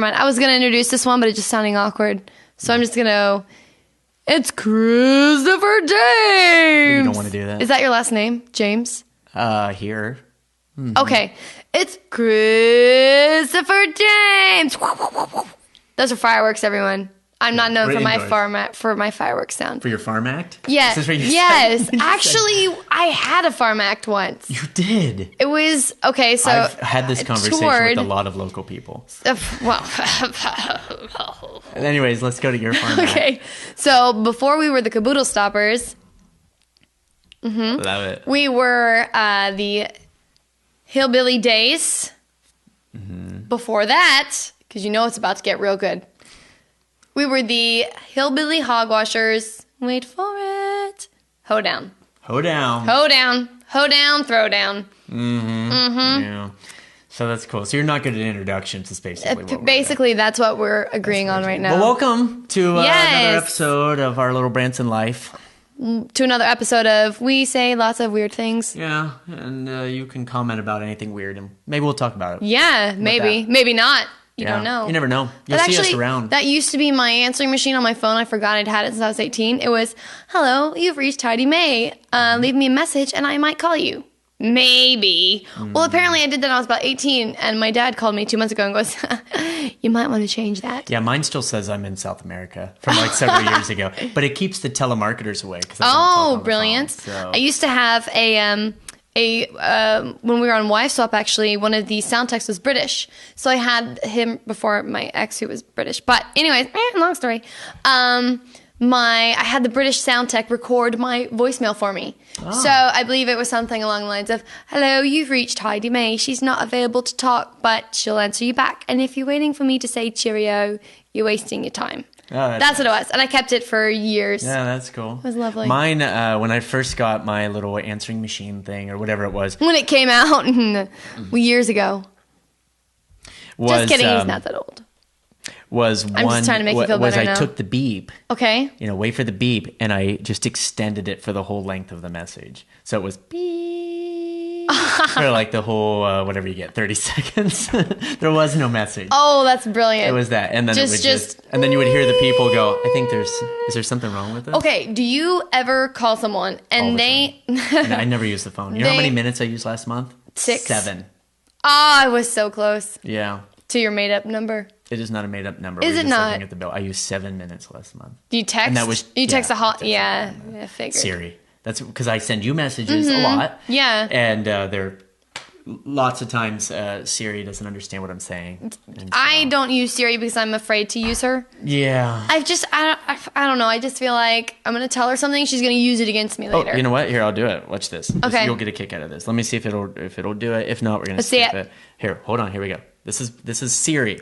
I was going to introduce this one, but it's just sounding awkward. So I'm just going to... It's Christopher James! You don't want to do that. Is that your last name, James? Here. Mm-hmm. Okay. It's Christopher James! Those are fireworks, everyone. I'm not known for my fireworks sound. For your farm act? Yes. Is this what you yes. said? Actually, I had a farm act once. You did? It was, okay, so... I've had this conversation with a lot of local people. Well... Anyways, let's go to your farm act. Okay. So, before we were the Caboodle Stoppers... Mm-hmm. Love it. We were the Hillbilly Days. Mm-hmm. Before that, because you know it's about to get real good... We were the Hillbilly Hogwashers. Wait for it. Hoedown. Hoedown. Hoedown. Hoedown, throwdown. Mm-hmm. Mm-hmm. Yeah. So that's cool. So you're not good at introductions, is basically what basically, that's what we're agreeing on right now. Well, welcome to another episode of our little Branson life. To another episode of We Say Lots of Weird Things. Yeah, and you can comment about anything weird, and maybe we'll talk about it. Yeah, maybe. Maybe not. You don't know. You never know. You'll see us around. That used to be my answering machine on my phone. I forgot I'd had it since I was 18. It was, hello, you've reached Heidi May. Leave me a message and I might call you. Maybe. Well, apparently I did that when I was about 18, and my dad called me 2 months ago and goes, you might want to change that. Yeah, mine still says I'm in South America from like several years ago, but it keeps the telemarketers away. Brilliant. Phone, so. I used to have when we were on Wife Swap, actually, one of the sound techs was British. So I had him before my ex, who was British. But anyways, long story. I had the British sound tech record my voicemail for me. Oh. So I believe it was something along the lines of, hello, you've reached Heidi May. She's not available to talk, but she'll answer you back. And if you're waiting for me to say cheerio, you're wasting your time. Oh, that's what it was. And I kept it for years. Yeah, that's cool. It was lovely. Mine, when I first got my little answering machine thing or whatever it was. When it came out years ago. Just kidding, he's not that old. I'm just trying to make you feel better now. I took the beep. Okay. Wait for the beep, and I just extended it for the whole length of the message. So it was beep. For like the whole, whatever you get, 30 seconds. There was no message. Oh, that's brilliant. It was that. And then and then you would hear the people go, is there something wrong with this? Okay, do you ever call someone and I never use the phone. You know how many minutes I used last month? 6. 7. I was so close. Yeah. To your made up number. It is not a made up number. Is it not? Looking at the bill. I used 7 minutes last month. You text? And that was, text a hot, I figured. Siri. That's because I send you messages a lot. Yeah. And there lots of times Siri doesn't understand what I'm saying. So, I don't use Siri because I'm afraid to use her. Yeah. I don't know. I just feel like I'm going to tell her something. She's going to use it against me later. Oh, you know what? Here, I'll do it. Watch this. Okay. You'll get a kick out of this. Let me see if it'll do it. If not, we're going to skip it. Here, hold on. Here we go. This is Siri.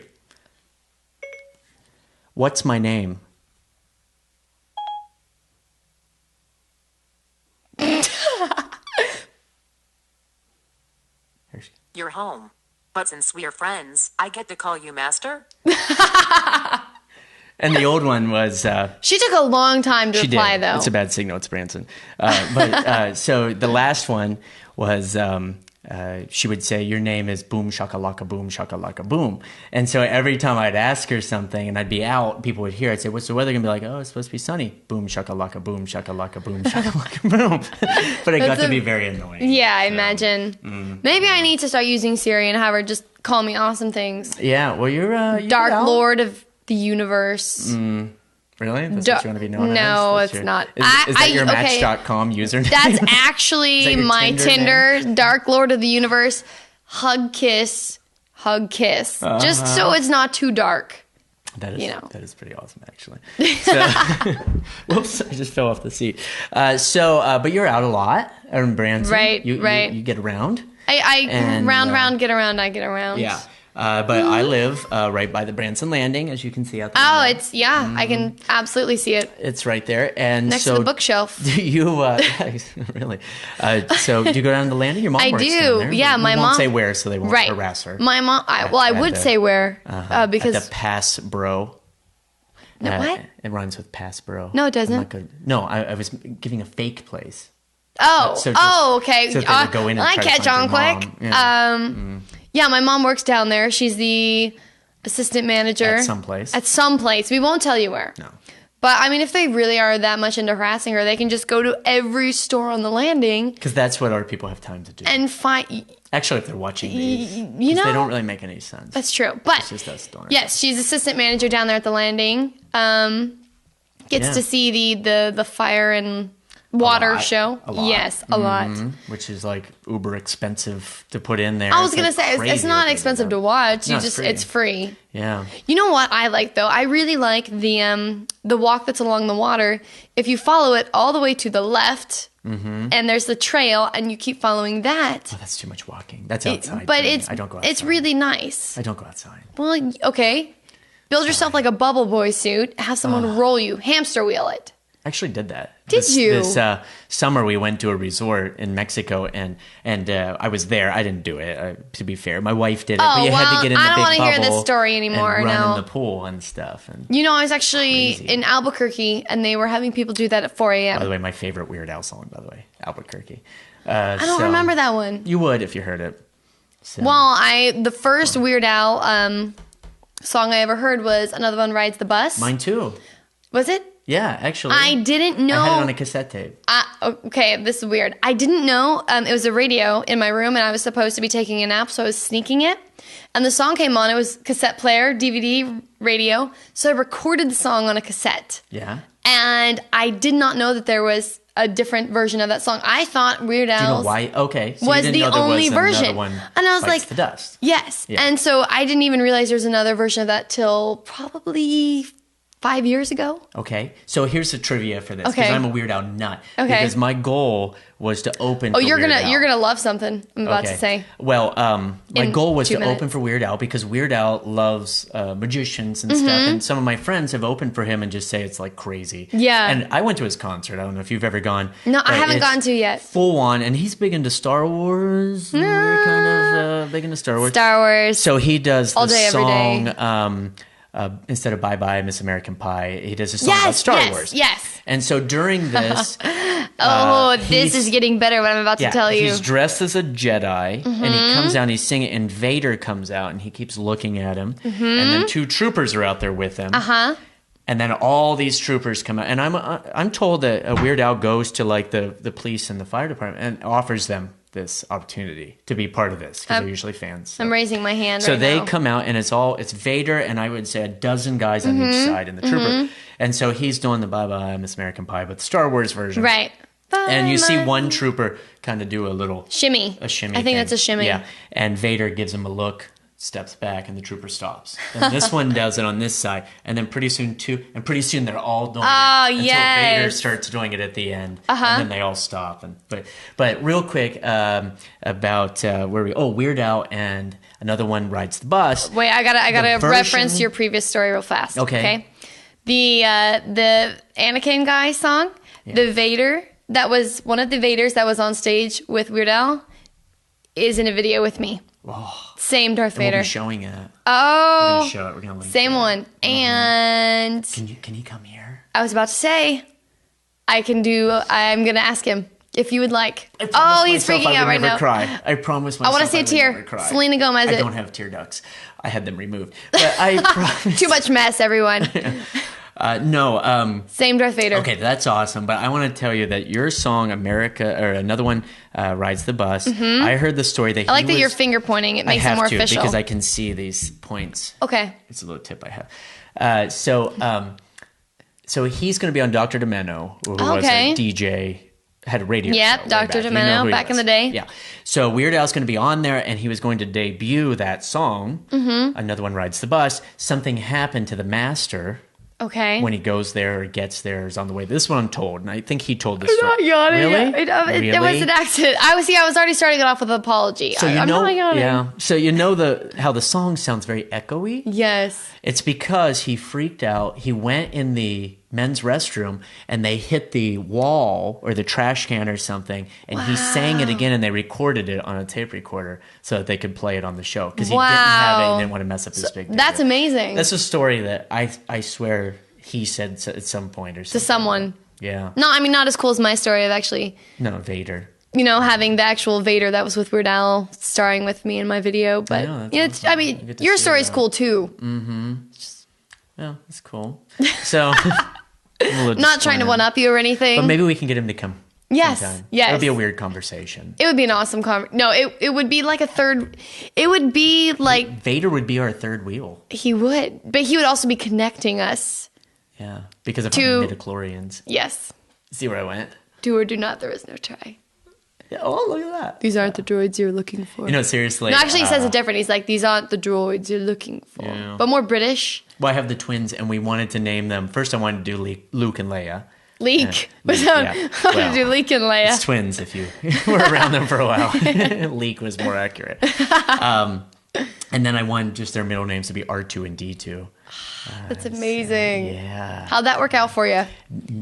What's my name? You're home. But since we're friends, I get to call you Master? And the old one was... she took a long time to reply, though. It's a bad signal. It's Branson. So the last one was... she would say, your name is boom shakalaka boom. And so every time I'd ask her something and I'd be out, people would hear it. I'd say, what's the weather going to be like? Oh, it's supposed to be sunny. Boom shakalaka boom boom. But it got to be very annoying. Yeah, I imagine. Maybe I need to start using Siri and have her just call me awesome things. Yeah, well, you're Dark Lord of the Universe. Really? That's what you want to be known as? No, it's not. Is that your Match.com username? That's actually my Tinder, Dark Lord of the Universe, hug kiss. Just so it's not too dark. That is pretty awesome, actually. So, whoops, I just fell off the seat. But you're out a lot in Branson. Right, right. You get around. I get around. Yeah. But I live right by the Branson Landing, as you can see out there. Oh, it's, I can absolutely see it. It's right there. And next to the bookshelf. Do you, really? So do you go down to the landing? Your mom works down there. Yeah, my mom. Won't say where, so they won't harass her. My mom, I would say where, because. At the Pass Bro. What? It rhymes with Pass Bro. No, it doesn't. No, I was giving a fake place. Oh, okay. So they would go in and I catch on quick. Yeah. Yeah, my mom works down there. She's the assistant manager. At some place. At some place. We won't tell you where. No. But, I mean, if they really are that much into harassing her, they can just go to every store on the landing. Because that's what our people have time to do. And find... Actually, if they're watching these, you know, they don't really make any sense. That's true. But, it's just us doing it. Yes, she's assistant manager down there at the landing. Gets to see the fire and water show. A lot. Yes, a lot. Which is like uber expensive to put in there. I was gonna say it's not expensive to watch. It's free. Yeah. You know what I like though? I really like the walk that's along the water. If you follow it all the way to the left, and there's the trail, and you keep following that. Oh, that's too much walking. That's outside. But I don't go outside. It's really nice. I don't go outside. Well, okay. Build yourself like a bubble boy suit. Have someone roll you. Hamster wheel it. I actually did that. Did you? This summer we went to a resort in Mexico, and I was there. I didn't do it, to be fair. My wife did it, but you had to get in the big bubble. I don't want to hear this story anymore. And run in the pool and stuff. And you know, I was actually in Albuquerque, and they were having people do that at 4 a.m. By the way, my favorite Weird Al song, by the way, Albuquerque. I don't remember that one. You would if you heard it. So. Well, the first Weird Al song I ever heard was Another One Rides the Bus. Mine too. Was it? Yeah, actually. I didn't know. I had it on a cassette tape. Okay, this is weird. I didn't know it was a radio in my room, and I was supposed to be taking a nap, so I was sneaking it. And the song came on. It was cassette player, DVD, radio. So I recorded the song on a cassette. Yeah. And I did not know that there was a different version of that song. I thought Weird Al's... Do you know why? Okay. So was the only version. One and I was Bites like... the Dust. Yes. Yeah. And so I didn't even realize there was another version of that till probably 5 years ago. Okay. So here's the trivia for this. Because Okay. I'm a Weird Al nut. Okay. Because my goal was to open for you're Weird Al. gonna love something I'm about to say. Well, my In goal was 2 to minutes. open for Weird Al because Weird Al loves magicians and stuff, and some of my friends have opened for him and just say it's like crazy. Yeah. And I went to his concert. I don't know if you've ever gone. No, I but haven't it's gone to yet. Full on, and he's big into Star Wars. No. We're kind of big into Star Wars. Star Wars. So he does the All day, every day. song. Instead of Bye Bye Miss American Pie, he does a song about Star Wars. Yes. And so during this, this is getting better. What I'm about to tell you. He's dressed as a Jedi, and he comes out and he's singing, and Vader comes out, and he keeps looking at him, and then 2 troopers are out there with him. And then all these troopers come out, and I'm told that Weird Al goes to like the police and the fire department and offers them this opportunity to be part of this because they're usually fans. So. I'm raising my hand. So right they now. come out, and it's Vader, and I would say a dozen guys on each side, and the trooper. And so he's doing the Bye Bye Miss American Pie, but the Star Wars version, Right. And you see one trooper kind of do a little shimmy. A shimmy. I think thing. that's a shimmy. Yeah. And Vader gives him a look, steps back, and the trooper stops. And this one does it on this side, and then pretty soon they're all doing it until Vader starts doing it at the end, and then they all stop. But real quick about Weird Al and Another One Rides the Bus. Wait, I gotta version- reference your previous story real fast. Okay. The Anakin guy song, the Vader, that was one of the Vaders that was on stage with Weird Al, is in a video with me. Oh, Same Darth we'll Vader. be showing it. Oh, We're gonna show it. We're gonna link same it. one. And Can you come here? I was about to say, I'm gonna ask him if you would like. I Oh, promised he's myself freaking I out would right never now. Cry. I promised I myself want to see a would tear. never cry. Selena Gomez. I don't have tear ducts. I had them removed. But I promise. Too much mess, everyone. No. Same Darth Vader. Okay, that's awesome. But I want to tell you that your song, Another One Rides the Bus. I heard the story that I like that you're finger pointing. It makes it more official. because I can see these points. Okay. It's a little tip I have. So he's going to be on Dr. Demeno, who was a DJ, had a radio show. Yep, way Dr. back. You know Demeno, who he back in was. the day. Yeah. So Weird Al's going to be on there, and he was going to debut that song, Another One Rides the Bus. Something happened to the master. Okay. When he goes there or gets there, is on the way. This is what I'm told, and I think he told this story. I'm not yawning. Really? It was an accident. I was already starting it off with an apology. So I'm not yawning. yeah. So you know how the song sounds very echoey. Yes. It's because he freaked out. He went in the men's restroom, and they hit the wall or the trash can or something, and he sang it again, and they recorded it on a tape recorder so that they could play it on the show because he didn't have it. He didn't want to mess up his big. That's amazing. That's a story that I swear he said at some point or something. To someone. Yeah. No, I mean not as cool as my story of actually. No, Vader. you know, having the actual Vader that was with Weird Al starring with me in my video. But know, yeah, that's awesome. I mean, You get to your see story's that. cool too. Yeah, that's cool. So, Not trying to one up you or anything. But maybe we can get him to come. Yes, sometime. yes. It'll be a weird conversation. It would be an awesome No, it would be like a third. It would be like Vader would be our third wheel. he would, but he would also be connecting us. Yeah, because of To- our midichlorians. Yes. See where I went? Do or do not. There is no try. Yeah, oh, look at that. These aren't the droids you're looking for. You know, seriously. No, actually, he says it different. He's like, these aren't the droids you're looking for. Yeah. But more British. Well, I have the twins, and we wanted to name them. First, I wanted to do Luke and Leia. Leak. Leak, yeah. I want Well, to do Leak and Leia. It's twins if you were around them for a while. Leak was more accurate. And then I wanted just their middle names to be R2 and D2. That's amazing. Yeah. How'd that work out for you?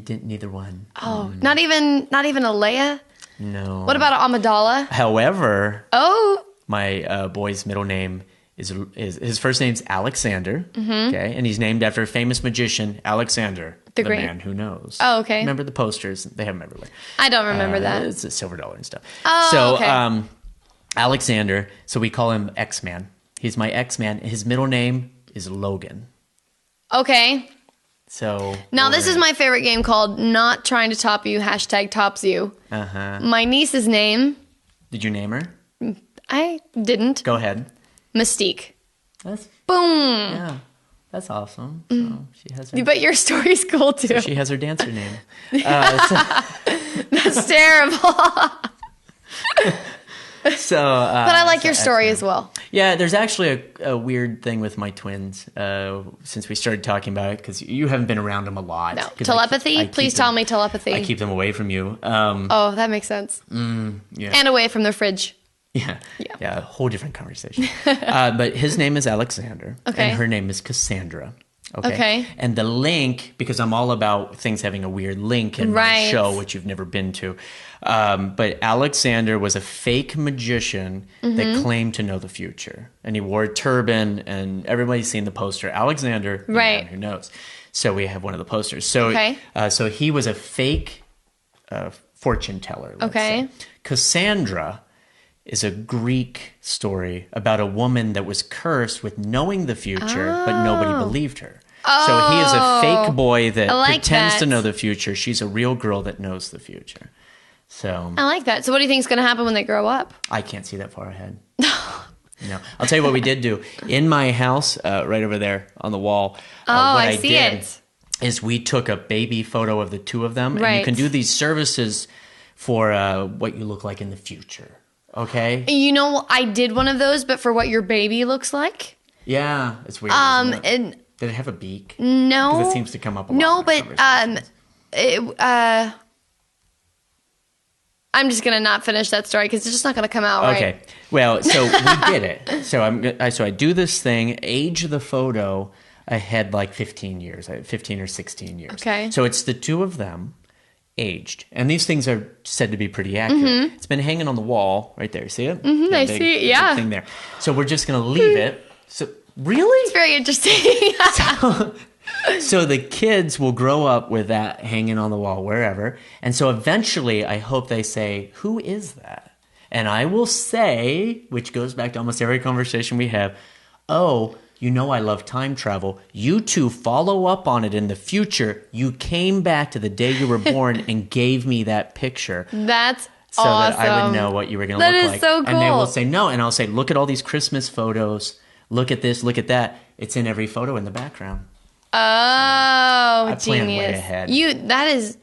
Neither one. Oh, not even a Leia? No. What about an Amidala? However, Oh, my boy's middle name is his first name's Alexander. Okay, and he's named after a famous magician, Alexander, the Great. man who knows. Oh, okay. Remember the posters? They have them everywhere. I don't remember that. It's a silver dollar and stuff. Oh, so, okay. Alexander. So we call him X-Man. He's my X-Man. His middle name is Logan. Okay. So Now, this is my favorite game called Not Trying to Top You, #tops you. My niece's name, Did you name her? I didn't. Go ahead. Mystique. That's Boom. yeah. That's awesome. So she has her, But your story's cool too. she has her dancer name. That's terrible. So, But I like your story as well. yeah, there's actually a weird thing with my twins since we started talking about it because you haven't been around them a lot. No. 'Cause Telepathy? I keep Please them- tell me telepathy. I keep them away from you. Oh, that makes sense. Yeah. And away from the fridge. Yeah, a whole different conversation. But his name is Alexander, Okay. and her name is Cassandra. Okay. And the link, because I'm all about things having a weird link in my Right. show, which you've never been to. But Alexander was a fake magician that claimed to know the future, and he wore a turban, and everybody's seen the poster. Alexander, the Right. man who knows. So we have one of the posters. So, Okay. So he was a fake fortune teller. Let's Okay. say. Cassandra is a Greek story about a woman that was cursed with knowing the future, but nobody believed her. So he is a fake boy that I like pretends that. to know the future. She's a real girl that knows the future. So I like that. So what do you think is going to happen when they grow up? I can't see that far ahead. No, I'll tell you what we did do in my house, right over there on the wall. What I see did it. is we took a baby photo of the two of them, and Right. you can do these services for what you look like in the future. Okay. You know, I did one of those, but for what your baby looks like. Yeah, it's weird. Isn't it? And Did it have a beak? no, Because it seems to come up a lot. no, in but conversations. I'm just gonna not finish that story because it's just not gonna come out right. Okay. Well, so we did it. So I do this thing, age the photo ahead like 15 years, 15 or 16 years. Okay. So it's the two of them aged. And these things are said to be pretty accurate. It's been hanging on the wall right there. See it? Mm-hmm, I see it, yeah. Thing there. So we're just going to leave it. So really? It's very interesting. So the kids will grow up with that hanging on the wall wherever. And so eventually I hope they say, who is that? And I will say, which goes back to almost every conversation we have, oh, you know I love time travel. You two follow up on it in the future. You came back to the day you were born and gave me that picture. That's So awesome. that I would know what you were going to That look is like. so And they will cool. say no. And I'll say, look at all these Christmas photos. Look at this, look at that. It's in every photo in the background. Oh, planned way genius! ahead.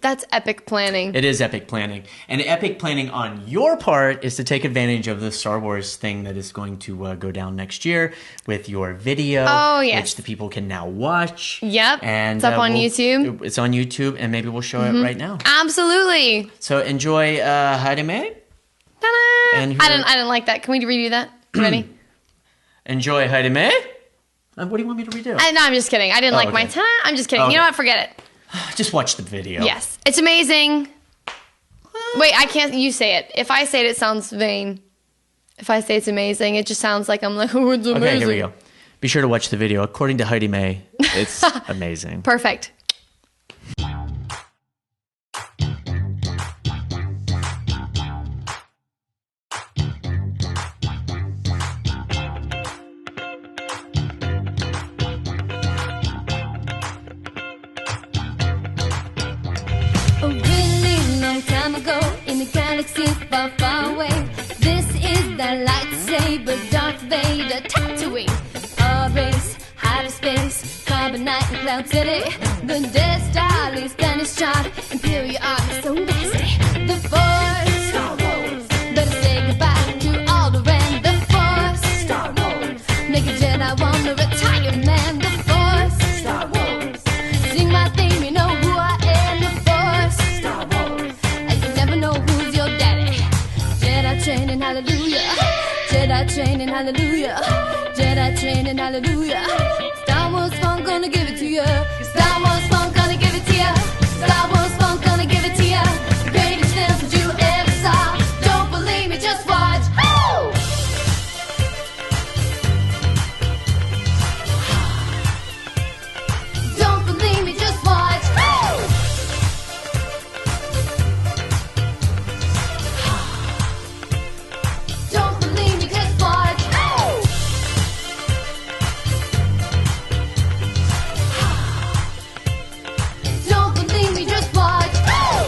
That's epic planning. It is epic planning. And epic planning on your part is to take advantage of the Star Wars thing that is going to go down next year with your video. Oh, yes. Which the people can now watch. Yep. And It's up on YouTube. It's on YouTube, and maybe we'll show it right now. Absolutely. So enjoy Heidi May. Ta-da! And I here- didn't like that. Can we redo that? Ready? Enjoy Heidi May. What do you want me to redo? No, I'm just kidding. I didn't like my okay. ta. I'm just kidding. Okay. You know what? Forget it. Just watch the video. Yes, it's amazing. Wait, I can't. You say it. If I say it, it sounds vain. If I say it's amazing, it just sounds like I'm like, oh, it's amazing. Okay, here we go. Be sure to watch the video. According to Heidi May, it's amazing. Perfect. time ago in a galaxy far, far away. This is the lightsaber, Darth Vader, Tatooine. A race, outer space, carbonite and Cloud City. The Death Star leaves Spanish chart, Imperial Army so nasty. The Force, Star Wars. Better say goodbye to all the Ren. The Force, Star Wars. Make a Jedi wanna retire, man. The Force, Star Wars. Sing my theme, you know who I am. The Force, Star Wars. And you never know who's your daddy. Jedi training, hallelujah. Jedi training, hallelujah. Jedi training, hallelujah. Star Wars funk, gonna give it to you. Star Wars funk, gonna give it to you. Star Wars funk, gonna give it to you. The greatest films that you ever saw. Don't believe me, just watch. Woo! Don't believe me, just watch. Woo! Don't believe me, just watch. Woo! Don't believe me, just watch. Woo!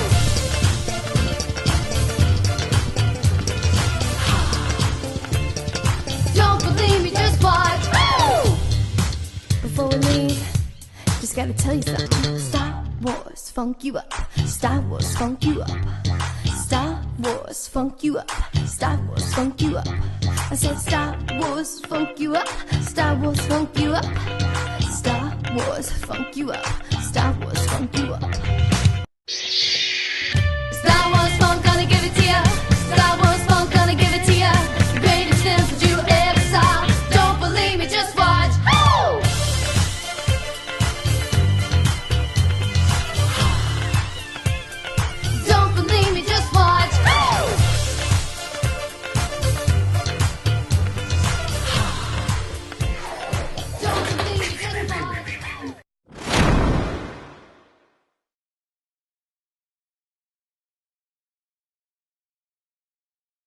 Don't believe me, just watch. Woo! Before we leave, just gotta tell you something. Star Wars funk you up. Star Wars funk you up. Star Wars funk you up. Star Wars funk you up. I said Star Wars funk you up. Star Wars funk you up. Star Wars funk you up. Star Wars funk you up.